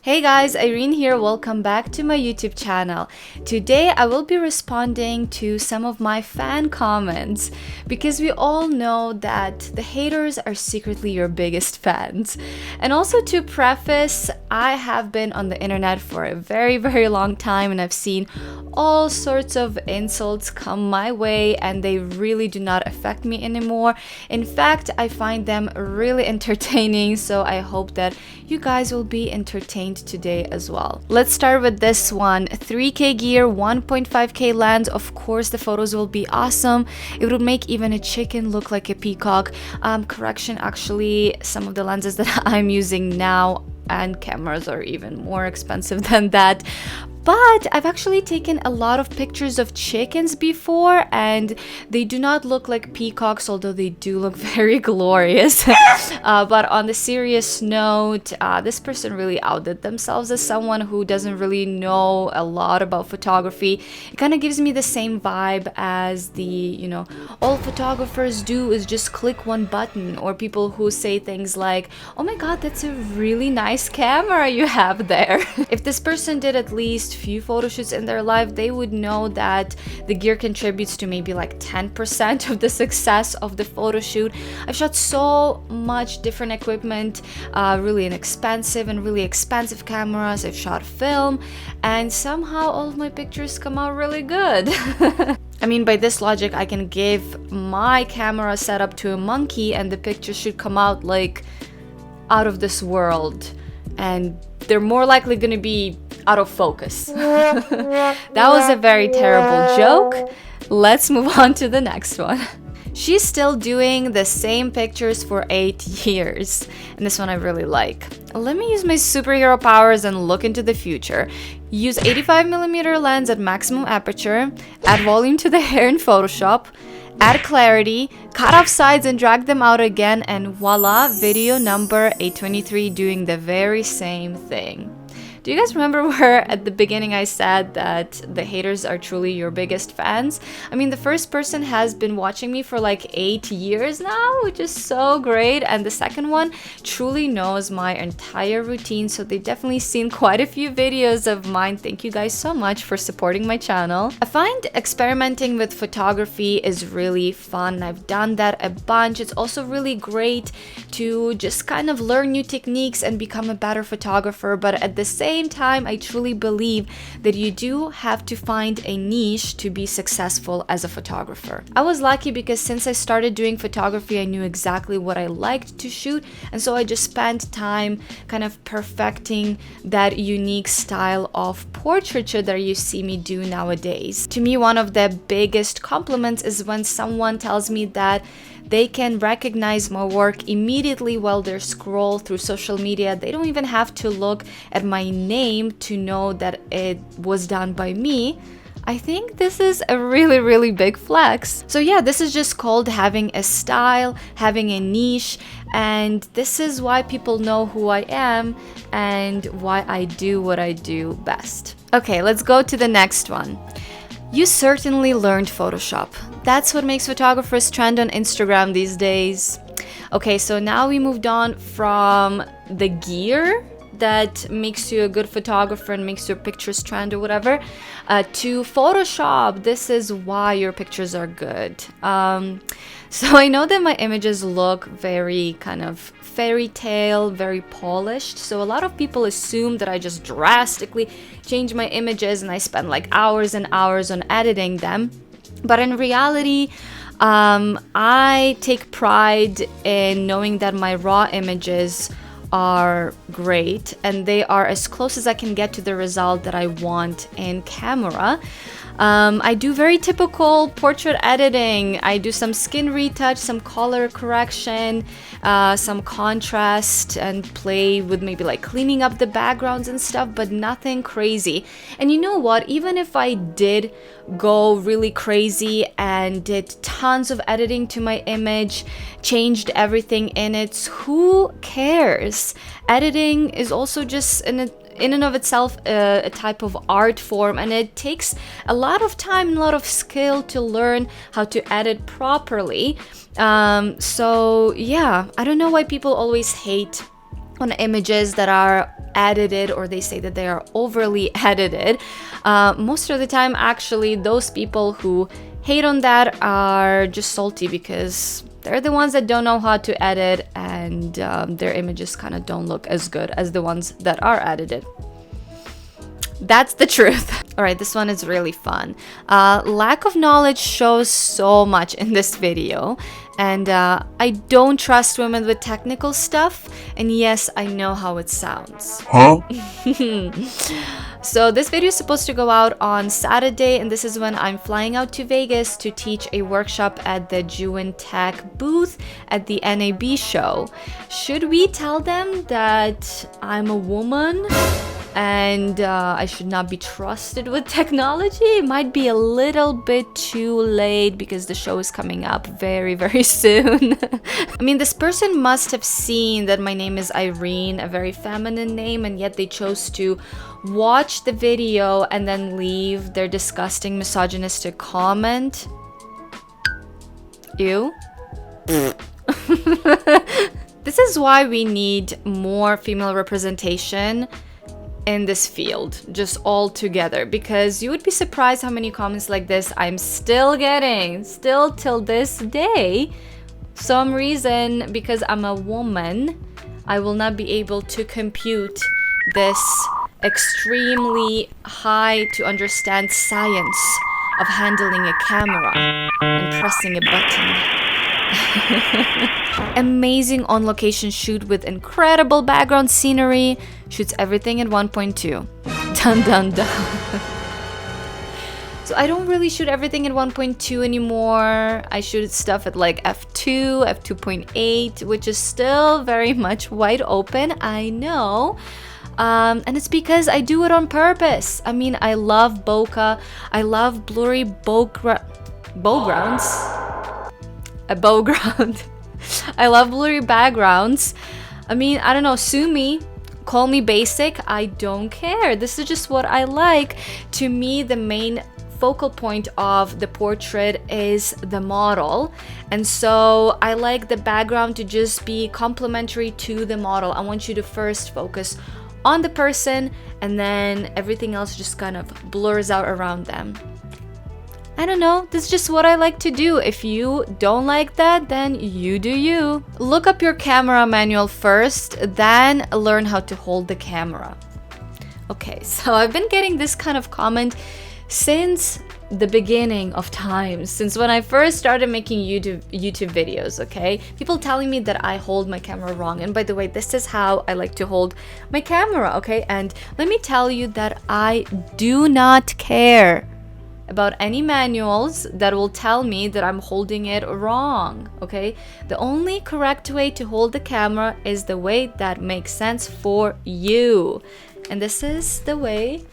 Hey guys, Irene here. Welcome back to my YouTube channel. Today I will be responding to some of my fan comments because we all know that the haters are secretly your biggest fans. And also to preface, I have been on the internet for a very long time and I've seen all sorts of insults come my way and they really do not affect me anymore. In fact, I find them really entertaining, so I hope that you guys will be entertained today as well. Let's start with this one. 3K gear, 1.5K lens. Of course, the photos will be awesome. It would make even a chicken look like a peacock. Correction, actually, some of the lenses that I'm using now and cameras are even more expensive than that. But I've actually taken a lot of pictures of chickens before and they do not look like peacocks, although they do look very glorious. But on the serious note, this person really outdid themselves as someone who doesn't really know a lot about photography. It kind of gives me the same vibe as all photographers do is just click one button, or people who say things like, oh my god, that's a really nice camera you have there. If this person did at least few photo shoots in their life, they would know that the gear contributes to maybe like 10% of the success of the photo shoot. I've shot so much different equipment, really inexpensive and really expensive cameras. I've shot film and somehow all of my pictures come out really good. I mean, by this logic, I can give my camera setup to a monkey and the pictures should come out like out of this world, and they're more likely going to be out of focus. That was a very terrible joke. Let's move on to the next one. She's still doing the same pictures for 8 years. And this one I really like. Let me use my superhero powers and look into the future. Use 85mm lens at maximum aperture. Add volume to the hair in Photoshop. Add clarity, cut off sides and drag them out again, and voila, video number 823 doing the very same thing. Do you guys remember where at the beginning I said that the haters are truly your biggest fans? I mean, the first person has been watching me for like 8 years now, which is so great. And the second one truly knows my entire routine. So they've definitely seen quite a few videos of mine. Thank you guys so much for supporting my channel. I find experimenting with photography is really fun. I've done that a bunch. It's also really great to just kind of learn new techniques and become a better photographer. But at the same time, I truly believe that you do have to find a niche to be successful as a photographer. I was lucky because since I started doing photography, I knew exactly what I liked to shoot, and so I just spent time kind of perfecting that unique style of portraiture that you see me do nowadays. To me, one of the biggest compliments is when someone tells me that they can recognize my work immediately while they scroll through social media. They don't even have to look at my name to know that it was done by me. I think this is a really big flex. So yeah, this is just called having a style, having a niche, and this is why people know who I am and why I do what I do best. Okay, let's go to the next one. You certainly learned Photoshop. That's what makes photographers trend on Instagram these days. Okay, so now we moved on from the gear that makes you a good photographer and makes your pictures trend or whatever, to Photoshop. This is why your pictures are good. So I know that my images look very kind of fairy tale, very polished. So a lot of people assume that I just drastically change my images and I spend like hours and hours on editing them. But in reality, I take pride in knowing that my raw images are great and they are as close as I can get to the result that I want in camera. I do very typical portrait editing. I do some skin retouch, some color correction, some contrast, and play with maybe like cleaning up the backgrounds and stuff, but nothing crazy. And you know what? Even if I did go really crazy and did tons of editing to my image, changed everything in it, who cares? Editing is also just in and of itself a type of art form, and it takes a lot of time and a lot of skill to learn how to edit properly. So yeah, I don't know why people always hate on images that are edited, or they say that they are overly edited. Most of the time, actually, those people who hate on that are just salty because they're the ones that don't know how to edit, and their images kind of don't look as good as the ones that are edited. That's the truth. All right, this one is really fun. Lack of knowledge shows so much in this video. And I don't trust women with technical stuff. And yes, I know how it sounds. Huh? So this video is supposed to go out on Saturday, and this is when I'm flying out to Vegas to teach a workshop at the Jewin Tech booth at the NAB show. Should we tell them that I'm a woman and I should not be trusted with technology? It might be a little bit too late because the show is coming up very, very soon. I mean, this person must have seen that my name is Irene, a very feminine name, and yet they chose to watch the video and then leave their disgusting misogynistic comment. Ew. This is why we need more female representation in this field, just all together, because you would be surprised how many comments like this I'm still getting, still till this day. Some reason, because I'm a woman, I will not be able to compute this extremely high to understand science of handling a camera and pressing a button. Amazing on location shoot with incredible background scenery. Shoots everything at 1.2. Dun dun dun. So I don't really shoot everything at 1.2 anymore. I shoot stuff at like f2, f2.8, which is still very much wide open, I know. And it's because I do it on purpose. I mean, I love bokeh. I love blurry bowgrounds. A bowground. I love blurry backgrounds. I mean, I don't know, sue me, call me basic, I don't care. This is just what I like. To me, the main focal point of the portrait is the model, and so I like the background to just be complementary to the model. I want you to first focus on the person, and then everything else just kind of blurs out around them. I don't know, this is just what I like to do. If you don't like that, then you do you. Look up your camera manual first, then learn how to hold the camera. Okay, so I've been getting this kind of comment since the beginning of time, since when I first started making YouTube videos, okay? People telling me that I hold my camera wrong. And by the way, this is how I like to hold my camera, okay? And let me tell you that I do not care about any manuals that will tell me that I'm holding it wrong, okay? The only correct way to hold the camera is the way that makes sense for you. And this is the way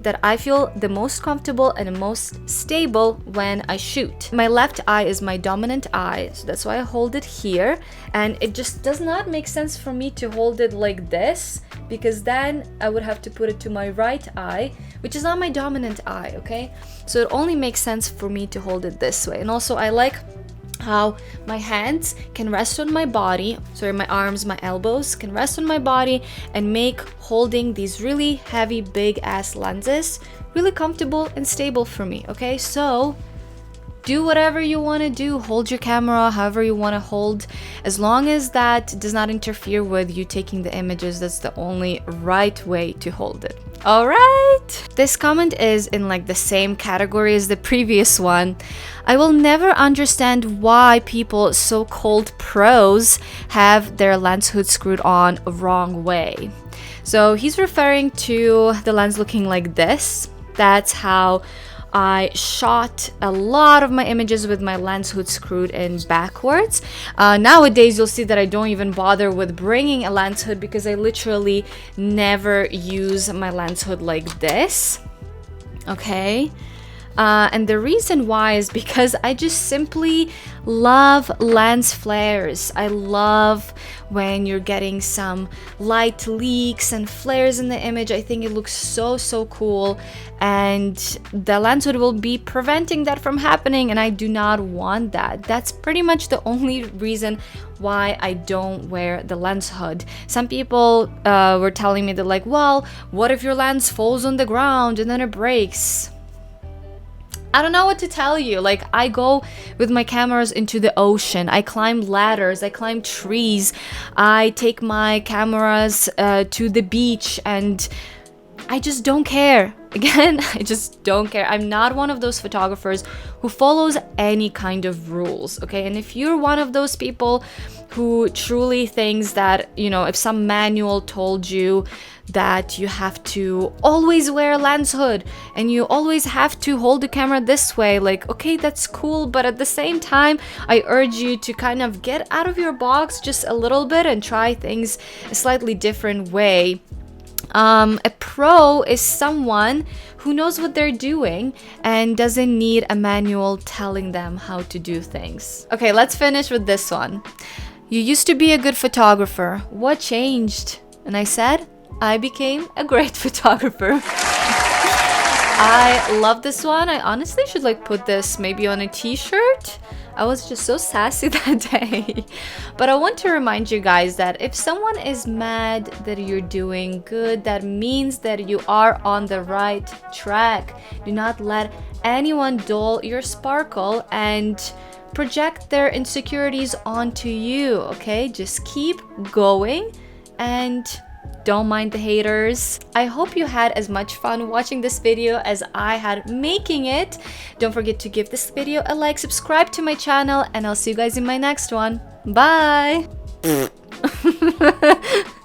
that I feel the most comfortable and the most stable when I shoot. My left eye is my dominant eye, so that's why I hold it here. And it just does not make sense for me to hold it like this, because then I would have to put it to my right eye, which is not my dominant eye, okay? So it only makes sense for me to hold it this way. And also I like how my hands can rest on my body, sorry, my arms, my elbows can rest on my body and make holding these really heavy, big ass lenses really comfortable and stable for me, okay? So do whatever you want to do, hold your camera however you want to hold, as long as that does not interfere with you taking the images. That's the only right way to hold it. All right, this comment is in like the same category as the previous one. I will never understand why people, so-called pros, have their lens hood screwed on wrong way. So he's referring to the lens looking like this. That's how I shot a lot of my images with my lens hood screwed in backwards. Nowadays, you'll see that I don't even bother with bringing a lens hood because I literally never use my lens hood like this. Okay. And the reason why is because I just simply love lens flares. I love when you're getting some light leaks and flares in the image. I think it looks so cool, and the lens hood will be preventing that from happening, and I do not want that. That's pretty much the only reason why I don't wear the lens hood. Some people were telling me, they're like, well, what if your lens falls on the ground and then it breaks? I don't know what to tell you. Like, I go with my cameras into the ocean. I climb ladders. I climb trees. I take my cameras to the beach, and I just don't care. Again, I just don't care. I'm not one of those photographers who follows any kind of rules, okay? And if you're one of those people who truly thinks that, you know, if some manual told you that you have to always wear a lens hood and you always have to hold the camera this way, like, okay, that's cool, but at the same time, I urge you to kind of get out of your box just a little bit and try things a slightly different way. A pro is someone who knows what they're doing and doesn't need a manual telling them how to do things. Okay, let's finish with this one. You used to be a good photographer. What changed? And I said, I became a great photographer. I love this one. I honestly should like put this maybe on a t-shirt. I was just so sassy that day. But I want to remind you guys that if someone is mad that you're doing good, that means that you are on the right track. Do not let anyone dull your sparkle and project their insecurities onto you, okay? Just keep going and don't mind the haters. I hope you had as much fun watching this video as I had making it. Don't forget to give this video a like, subscribe to my channel, and I'll see you guys in my next one. Bye!